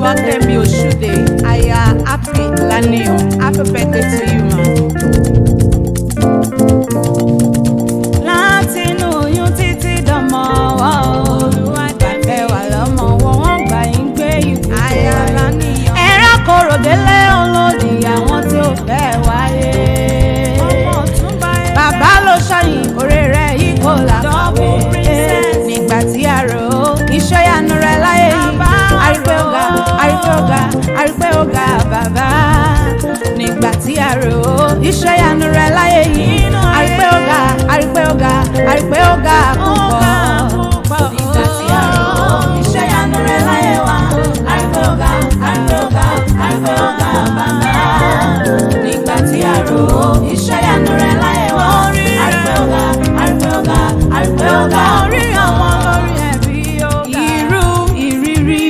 Oluwakemi Osude, aya Osude-Laniyan. Happy birthday to you, ma. Látinú oyún títí dọmọ wa Olúwakemi wà lọ́mọ wọ́n gbà yín gbé ipò aya Laniyan. Ẹ̀rọ kòrò délé olódì àwọn tí ó fẹ́ wáyé. Ọmọ Otunba bàbá ló ṣàyìn orí rẹ̀ yìí kò làkàwé. Nígbà tí a rò ó iṣẹ́ ìyanu rẹ̀ láyé yìí àrípé ọ̀gá àrípé ọ̀gá bàbá. Nígbà tí a rò ó iṣẹ́ ìyanu rẹ̀ láyé yìí àrípé ọ̀gá àrípé ọ̀gá púpọ̀. Nígbà tí a rò ó iṣẹ́ ìyanu rẹ̀ láyé wa àrípé ọ̀gá bàbá. Nígbà tí a rò ó iṣẹ́ ìyanu rẹ̀ láyé wa àrípé ọ̀gá orí àwọn lórí ẹ̀bí ọ̀gá. Irú ìrírí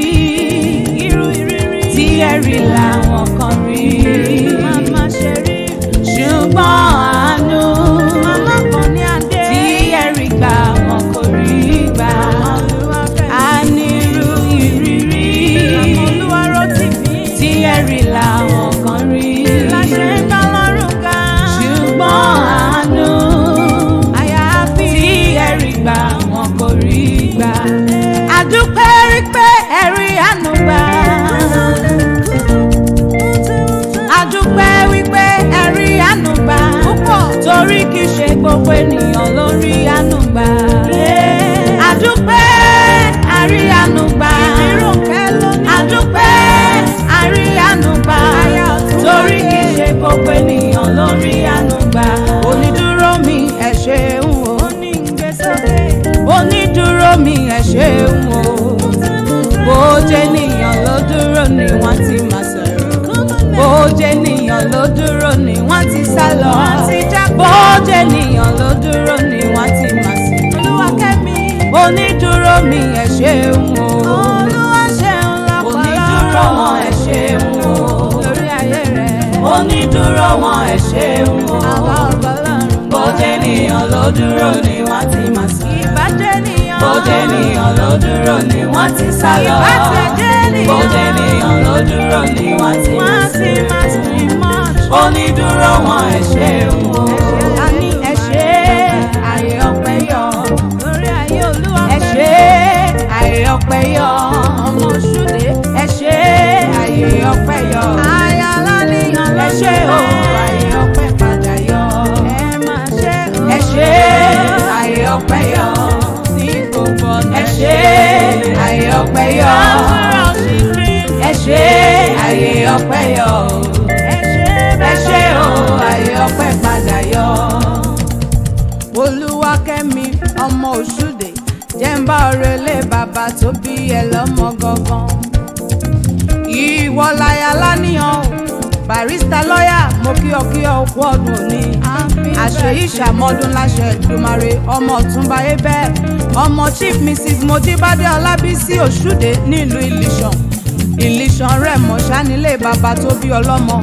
tí ẹ rí làwọn kan rí. Màmá ṣe rí ṣùgbọ́n àánú tí ẹ rí gbà wọn kò rí gbà. Ànírú ìrírí tí ẹ rí làwọn kan rí. Ṣùgbọ́n àánú tí ẹ rí gbà wọn kò rí gbà. Àdúpẹ́ rí pé ẹ rí àánú gbà. Àdúpẹ́ wípé ẹ rí àánú gbà. Torí kì í ṣe gbogbo ènìyàn ló rí àánú gbà. Àdúpẹ́ a rí àánú gbà. Àdúpẹ́ a rí àánú gbà. Torí kì í ṣe gbogbo ènìyàn ló rí àánú gbà. Onídúró mi ẹ ṣeun o. Onídúró mi ẹ ṣeun o. Bó jẹ́ ènìyàn ló dúró ni wọ́n ti máa sọ̀rọ̀. Bó jẹ́ ènìyàn ló dúró ni wọ́n ti sá lọ. Bó jẹ́ ènìyàn ló dúró ni wọ́n ti máa sìn. Oluwakemi onídúró mi ẹ ṣeun o. Onídúró wọn ẹ ṣeun o. Lórí ayé rẹ̀. Onídúró wọn ẹ ṣeun o. Àwa ọ̀gọ́lọ́run. Bó jẹ́ ènìyàn ló dúró ni wọ́n ti máa sìn. Ìbàjẹ́ ènìyàn. Bó jẹ́ ènìyàn ló dúró ni wọ́n ti sá lọ. Bó jẹ́ ènìyàn ló dúró ni wọ́n ti máa sìn. Onídúró wọn ẹ ṣeun o. Àní ẹ ṣé ayé ọpẹ́ yọ. Lórí ayé Olúwa. Ẹ ṣé ayé ọpẹ́ yọ. Ọmọ Osude. Ẹ ṣé ayé ọpẹ́ yọ. Aya Laniyan ló ṣe o. Ayé ọpẹ́ padà yọ. Ẹ máa ṣe o. Ẹ ṣé ayé ọpẹ́ yọ. Ní gbogbo ọ̀nà. Ẹ ṣé ayé ọpẹ́ yọ. Ẹ ṣé ayé ọpẹ́ yọ. Ẹ ṣé o ayé ọpẹ́ padà yọ. Oluwakemi ọmọ Osude jẹ́ ń bá ọ̀rẹ́ lé bàbá tó bí ẹ lọ́mọ gangan. Ìwọ láya Laniyan o, barista lọ́yà mo kí ọ kú ọdún òní. Àṣeyí ṣàmọ́dún láṣẹ Èdùmàrè ọmọ Ọ̀túnba ebẹ́ ọmọ Chief Mrs. Mojibade Ọlábísí Osude nílùú Ilisan-Remo ṣánilé bàbá tó bí ọlọ́mọ.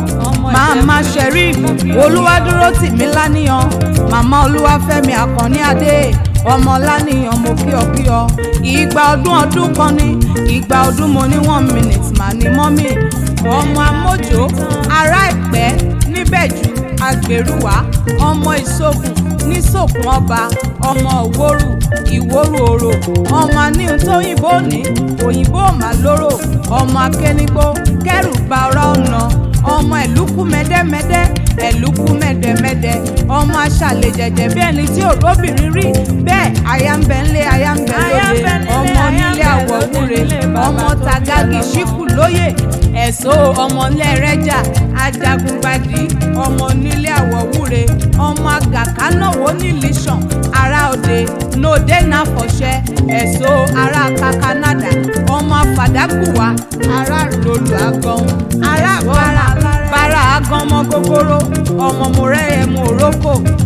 Màmá Sheriff Olúwadúrótìmí Laniyan, màmá Olúwafẹ́mi Àkànní Adé ọmọ Laniyan mo kí ọ. Ìgbà ọdún kan ní ìgbà ọdún mo ní 1 minute mà ní mọ́mì. Ọmọ Amójó ará Ìpẹ́ níbẹ̀jú Agbèrúwà ọmọ Ìsòkùn nísòkùn ọba ọmọ Ìwòrú Òrò ọmọ aníhun tó yìnbó ní òyìnbó màlóró ọmọ Akẹ́nigbó kẹrù bá ọ̀rá ọ̀nà ọmọ ẹ̀lúkú mẹ́dẹ́mẹ́dẹ́ ẹ̀lúkú mẹ́dẹ́mẹ́dẹ́ ọmọ aṣàlẹ̀ jẹ̀jẹ̀ bí ẹni tí ò róbìnrin rí bẹ́ẹ̀ aya ń bẹ ńlé aya ń bẹ lóde ọmọ nílé àwọ̀ wúre ọmọ Tagagi ṣíkù lóyè ẹ̀sọ́ ọmọ lẹ́rẹ́jà ajagungbadì ọmọ nílé àwọ̀ wúre ọmọ agàkánàwó nílìṣàn ará òde nóde náà fọ̀ṣẹ́ ẹ̀sọ́ ará kakanada ọmọ afàdákùwà ará lòlù àgàn ará bára àgàn ọmọ gogoro ọmọ mọ̀rẹ́yẹ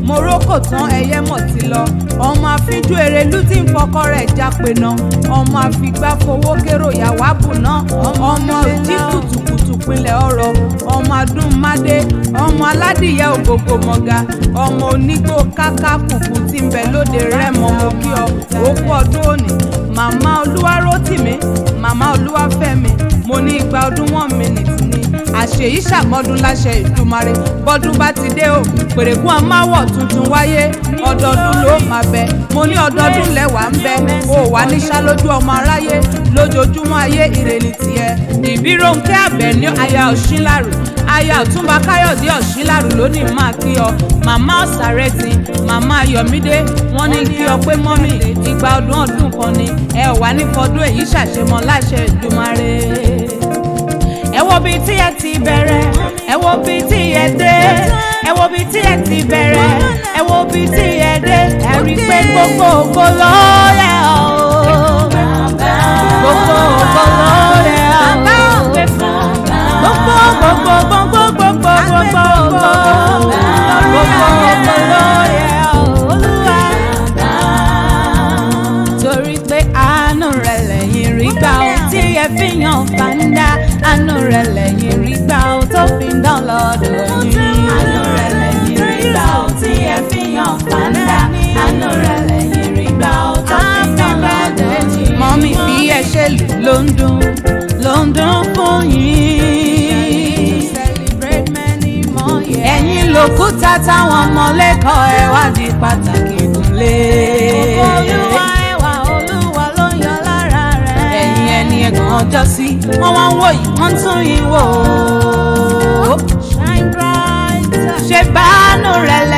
mọ̀rókò tán ẹyẹ mọ̀ ti lọ ọmọ àfijú èrèlú tí ń fọkọ rẹ̀ jápe náà ọmọ àfigbá fowó kérò yàwá bù náà ọmọ òjì kùtùkùtù pinlẹ̀ ọ̀rọ̀ ọmọ adúmádé ọmọ aládìyẹ ògògò mọ̀gà ọmọ onígbò káká kùkù tí ń bẹ lóde Rẹ́mọ mo kí ọ òkú ọdún òní màmá Olúwarótìmí màmá Olúwafẹ́mi mo ní igba ọdún 1 minute ni àṣeyí ṣàmọ́dún láṣẹ Ìdùmarè bọ́dún bá ti dé o pèrèkún amáwọ̀ tuntun wáyé ọdọọdún ló máa bẹ mo ní ọdọọdún lẹ́wà ń bẹ o wà ní ṣálójú ọmọ aráyé lójoojúmọ́ ayé ìrèlì tiẹ̀. Ibironke Abeni aya Osinlaru aya Otunba Kayode Osinlaru lónìí máa kí ọ màmá Ọ̀sàrẹ́tì màmá Ayọ̀mídé wọ́n ní kí ọ pé mọ́mì igba ọdún kan ni ẹ wà ní fọdún èyí ṣàṣemọ láṣẹ Ìdùmarè. Ẹ wo bí tí ẹ ti bẹ̀rẹ̀ ẹ wo bí tí ẹ dé ẹ wo bí tí ẹ ti bẹ̀rẹ̀ ẹ wo bí tí ẹ dé ẹ rí i pé gbogbo ògo ló yẹ ọ́ gbogbo ògo ló yẹ ọ́ gbogbo ló yẹ ọ́ Olúwa torí pé àánú rẹ̀ lẹ́yìn rí gbà ó tí ẹ fi yan fàǹdà àánú rẹ̀ lẹ́yìn rí gbà ó tó fi ń dán lọ́dọ̀ yín àánú rẹ̀ lẹ́yìn rí gbà ó tí ẹ fi yan fàǹdà àánú rẹ̀ lẹ́yìn rí gbà ó tó fi ń dán lọ́dọ̀ yín. Mọ́mí bí ẹ ṣe lù ló ń dún fún yín. Ẹ̀yin lòkúta táwọn ọmọ lẹ́kọ̀ọ́ ẹ wá di pàtàkì gúnlé. Olúwa ẹwà Olúwa ló ń yọ lára rẹ̀. Ẹ̀yin ẹni ẹ̀gàn ọjọ́ sí wọ́n wá ń wò yìí wọ́n tún yín wò. Shine bright. Ṣé báánú rẹ̀ lẹ́.